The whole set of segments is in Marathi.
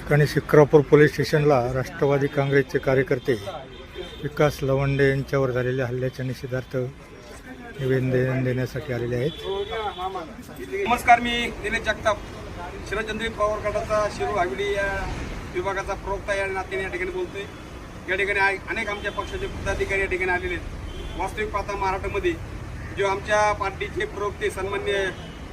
ठिकाणी शिक्रापूर पोलीस स्टेशनला राष्ट्रवादी काँग्रेसचे कार्यकर्ते विकास लवंडे यांच्यावर झालेल्या हल्ल्याच्या निषेधार्थ निवेदन देण्यासाठी आलेले आहेत. नमस्कार, मी निलेश जगताप, शरदचंद्र पवार गटाचा शिरूर हवेली या विभागाचा प्रवक्ता या नात्याने या ठिकाणी बोलतोय. या ठिकाणी अनेक आमच्या पक्षाचे पदाधिकारी या ठिकाणी आलेले आहेत. वास्तविक पाहता महाराष्ट्रामध्ये जो आमच्या पार्टीचे प्रवक्ते सन्मान्य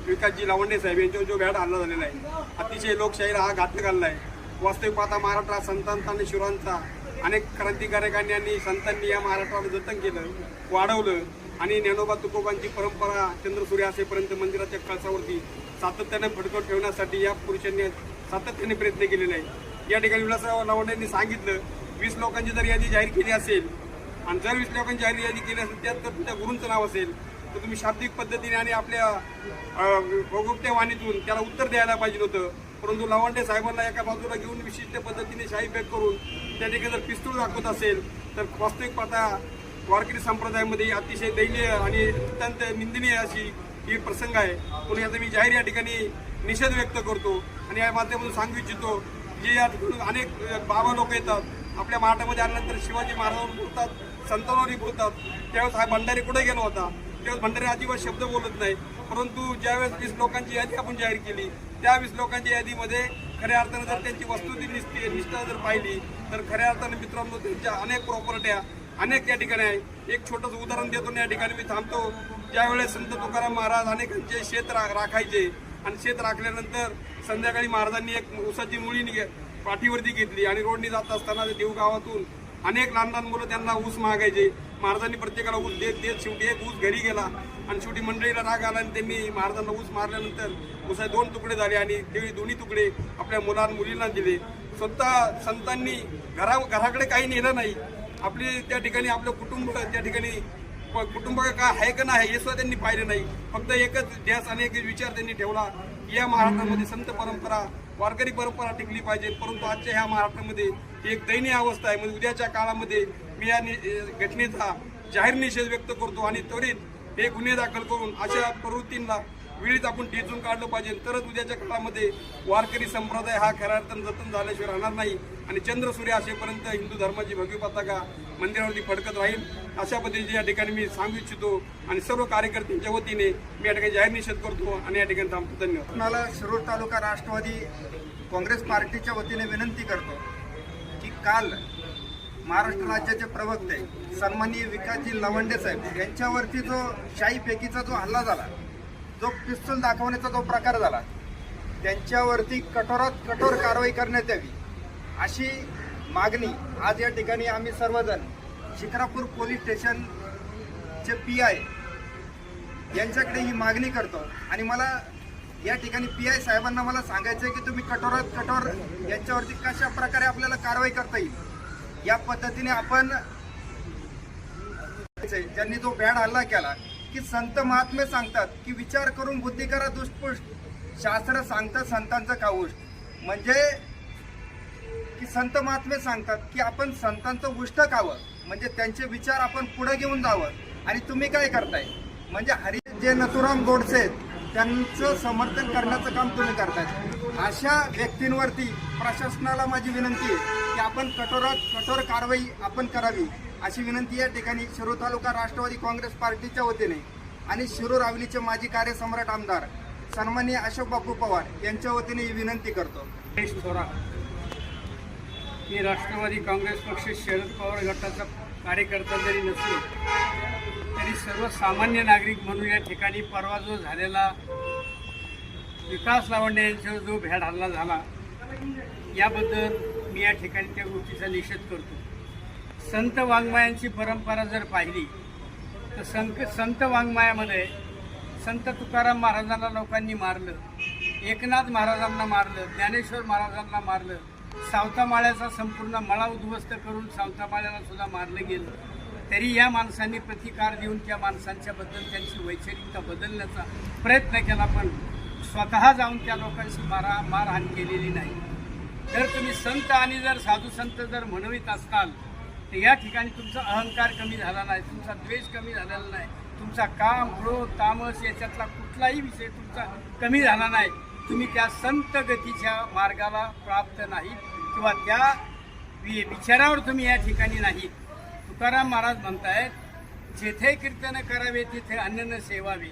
विकासजी लवंडे साहेब यांच्यावर जो भ्याड हल्ला झालेला आहे, अतिशय लोकशाहीला हा घातक हल्ला आहे. वास्तविक पाहता महाराष्ट्रात संतांचा आणि शिवरांचा अनेक क्रांतिकारकांनी आणि संतांनी या महाराष्ट्राला जतन केलं, वाढवलं आणि ज्ञानोबा तुकोबांची परंपरा चंद्रसूर्य असेपर्यंत मंदिराच्या कळसावरती सातत्याने फडकवून ठेवण्यासाठी या पुरुषांनी सातत्याने प्रयत्न केलेले आहे. या ठिकाणी विलासराव लवंडे यांनी सांगितलं, 20 लोकांची जर यादी जाहीर केली असेल आणि जर 20 लोकांची यादी केली असेल त्यात जर तुमच्या गुरूंचं नाव असेल तर तुम्ही शाब्दिक पद्धतीने आणि आपल्या भोगोक्त्या वाणीतून त्याला उत्तर द्यायला पाहिजे होतं. परंतु लवंडे साहेबांना एका बाजूला घेऊन विशिष्ट पद्धतीने शाही फेक करून त्या ठिकाणी जर पिस्तूल दाखवत असेल तर वास्तविक पाहता वारकरी संप्रदायामध्ये अतिशय दैन्य आणि अत्यंत निंदनीय अशी ही प्रसंग आहे. म्हणून याचा मी जाहीर या ठिकाणी निषेध व्यक्त करतो आणि या माध्यमातून सांगू इच्छितो जे या ठिकाणी अनेक बाबा लोक येतात आपल्या महाराष्ट्रामध्ये आल्यानंतर शिवाजी महाराजांवर बोलतात, संतांवरही बोलतात. त्यावेळेस हा भंडारी कुठे गेला होता? त्यावेळेस भंडारी अजिबात शब्द बोलत नाही. परंतु ज्यावेळेस 20 लोकांची यादी आपण जाहीर केली त्या 20 लोकांच्या यादीमध्ये खऱ्या अर्थानं जर त्यांची वस्तुस्थिती निष्ठा जर पाहिली तर खऱ्या अर्थानं मित्रांनो त्यांच्या अनेक प्रॉपर्ट्या अनेक या ठिकाणी आहे. एक छोटंसं उदाहरण देतो या ठिकाणी मी थांबतो. ज्यावेळेस संत तुकाराम महाराज अनेकांचे शेत राखायचे आणि शेत राखल्यानंतर संध्याकाळी महाराजांनी एक ऊसाची मुळी पाठीवरती घेतली आणि रोडनी जात असताना देव गावातून अनेक लहान लहान मुलं त्यांना ऊस मागायचे. महाराजांनी प्रत्येकाला ऊस देत देत शेवटी एक ऊस घरी गेला आणि शेवटी मंडळीला राग आला आणि त्यांनी महाराजांना ऊस मारल्यानंतर ऊसाचे 2 तुकडे झाले आणि ते दोन्ही तुकडे आपल्या मुलींना दिले. स्वतः संतांनी घराकडे काही नेलं नाही. आपली त्या ठिकाणी आपलं कुटुंब त्या ठिकाणी कुटुंब का आहे का नाही हे सुद्धा त्यांनी पाहिलं नाही. फक्त एकच ध्यास आणि एकच विचार त्यांनी ठेवला की या महाराष्ट्रामध्ये संत परंपरा वारकरी परंपरा टिकली पाहिजे. परंतु आजच्या ह्या महाराष्ट्रामध्ये एक दयनीय अवस्था आहे. म्हणजे उद्याच्या काळामध्ये मी या घटनेचा जाहीर निषेध व्यक्त करतो आणि त्वरित हे गुन्हे दाखल करून अशा प्रवृत्तींना वेळीच आपण टिचून काढलं पाहिजे. तरच उद्याच्या काळामध्ये वारकरी संप्रदाय हा खऱ्या अर्थानं जतन झाल्याशिवाय राहणार नाही आणि चंद्रसूर्य असेपर्यंत हिंदू धर्माची भगवी पताका मंदिरावरती फडकत राहील. अशा पद्धतीने या ठिकाणी मी सांगू इच्छितो आणि सर्व कार्यकर्त्यांच्या वतीने मी या ठिकाणी जाहीर निषेध करतो आणि या ठिकाणी थांबतो. धन्यवाद. मला शिरूर तालुका राष्ट्रवादी काँग्रेस पार्टीच्या वतीने विनंती करतो की काल महाराष्ट्र राज्याचे प्रवक्ते सन्माननीय विकासजी लवंडे साहेब यांच्यावरती जो शाही फेकीचा जो हल्ला झाला, जो पिस्तूल दाखवण्याचा जो प्रकार झाला, त्यांच्यावरती कठोरात कठोर कारवाई करण्यात यावी अशी मागणी आज या ठिकाणी आम्ही सर्वजण शिक्रापूर पोलीस स्टेशनचे PI यांच्याकडे ही मागणी करतो. आणि मला या ठिकाणी PI साहेबांना मला सांगायचं आहे की तुम्ही कठोरात कठोर यांच्यावरती कशा प्रकारे आपल्याला कारवाई करता येईल या पद्धतीने आपण ज्यांनी जो भ्याड हल्ला केला की संत महात्मे सांगतात की विचार करून बुद्धी करा दुष्पुष्ट, शास्त्र सांगतं संतांचं काउष्ट. म्हणजे की संत महात्मे सांगतात की आपण संतांचं उष्ट खावं, म्हणजे त्यांचे विचार आपण पुढे घेऊन जावं. आणि तुम्ही काय करताय म्हणजे हरी जे नथुराम गोडसे आहेत त्यांचं समर्थन करण्याचं काम तुम्ही करताय. अशा व्यक्तींवरती प्रशासनाला माझी विनंती आहे की आपण कठोरात कठोर कारवाई आपण करावी अशी विनंती या ठिकाणी शिरूर तालुका राष्ट्रवादी काँग्रेस पार्टीच्या वतीने आणि शिरूर हवेलीचे माजी कार्यसम्राट आमदार सन्माननीय अशोक बापू पवार यांच्या वतीने ही विनंती करतो. मी राष्ट्रवादी काँग्रेस पक्ष शरद पवार गटाचा कार्यकर्ता जरी नसलो तरी सर्वसामान्य नागरिक म्हणून या ठिकाणी परवा जो झालेला विकास लवंडे यांच्यावर जो भ्याड हल्ला झाला याबद्दल मी या ठिकाणी त्या गोष्टीचा निषेध करतो. संत वाङ्मयांची परंपरा जर पाहिली तर संत वाङ्मयामध्ये संत तुकाराम महाराजांना लोकांनी मारलं, एकनाथ महाराजांना मारलं, ज्ञानेश्वर महाराजांना मारलं, सावतामाळ्याचा संपूर्ण मळा उद्ध्वस्त करून सावतामाळ्याला सुद्धा मारलं गेलं. तरी या माणसांनी प्रतिकार देऊन त्या माणसांच्याबद्दल त्यांची वैचारिकता बदलण्याचा प्रयत्न केला, पण स्वतः जाऊन त्या लोकांशी मारहाण केलेली नाही. तर तुम्ही संत आणि जर साधू संत जर म्हणवित असताल तर या ठिकाणी तुमचा अहंकार कमी झाला नाही, तुमचा द्वेष कमी झालेला नाही, तुमचा काम क्रोध तामस याच्यातला कुठलाही विषय तुमचा कमी झाला नाही. तुम्ही त्या संत गतीच्या मार्गाला प्राप्त नाहीत किंवा त्या विचारावर तुम्ही या ठिकाणी नाहीत. तुकाराम महाराज म्हणतायत, जेथे कीर्तन करावे तिथे अन्न सेवावे,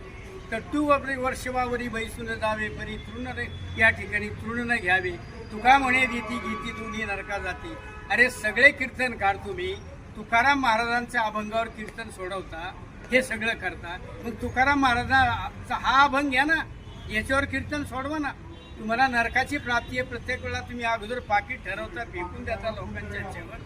तट्टू वर्षवावरी बैसून जावे, परी तृण या ठिकाणी तृण न घ्यावे. तुका म्हणे रीती गीती तुम्ही नरका जाते. अरे सगळे कीर्तनकार तुम्ही तुकाराम महाराजांच्या अभंगावर कीर्तन सोडवता, हे सगळं करता. मग तुकाराम महाराजांचा हा अभंग घ्या ना, याच्यावर कीर्तन सोडवा ना. तुम्हाला नरकाची प्राप्ती आहे. प्रत्येक वेळा तुम्ही अगोदर पाकिट ठरवता, फेकून देता लोकांच्या ह्याच्यावर.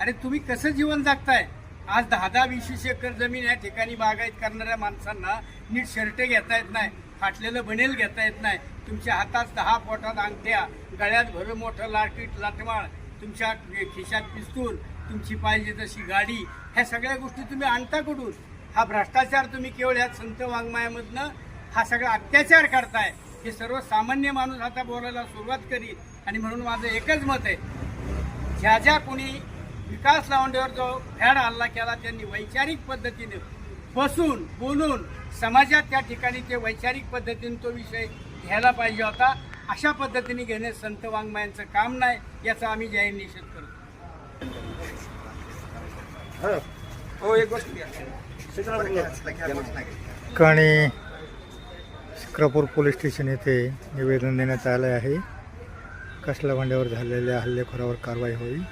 अरे तुम्ही कसं जीवन जगताय? आज 10-20 एकर जमीन या ठिकाणी बागायत करणाऱ्या माणसांना नीट शर्ट घेता येत नाही, फाटलेलं बनेल घेता येत नाही. तुमच्या हातात 10 पोटात अंगठ्या, गळ्यात भरं मोठं लाकीट लाटमाळ, तुमच्या खिशात पिस्तूल, तुमची पाहिजे तशी गाडी, ह्या सगळ्या गोष्टी तुम्ही आणता कुठून? हा भ्रष्टाचार तुम्ही केवळ ह्या संत वाङ्मयामधनं हा सगळा अत्याचार करताय. हे सर्वसामान्य माणूस आता बोलायला सुरुवात करील. आणि म्हणून माझं एकच मत आहे, ज्या ज्या कोणी विकास लावंडेवर जो भ्याड हल्ला केला त्यांनी वैचारिक पद्धतीने बसून बोलून समाजात त्या ठिकाणी ते वैचारिक पद्धतीने तो विषय घ्यायला पाहिजे होता. अशा पद्धतीने घेणे संत वाङ्मयांचं काम नाही, याचा आम्ही जाहीर निषेध करतो. हो, एक गोष्ट आणि शिक्रापूर पोलीस स्टेशन येथे निवेदन देण्यात आले आहे. विकास लवंडेवर झालेल्या हल्लेखोरावर कारवाई होईल.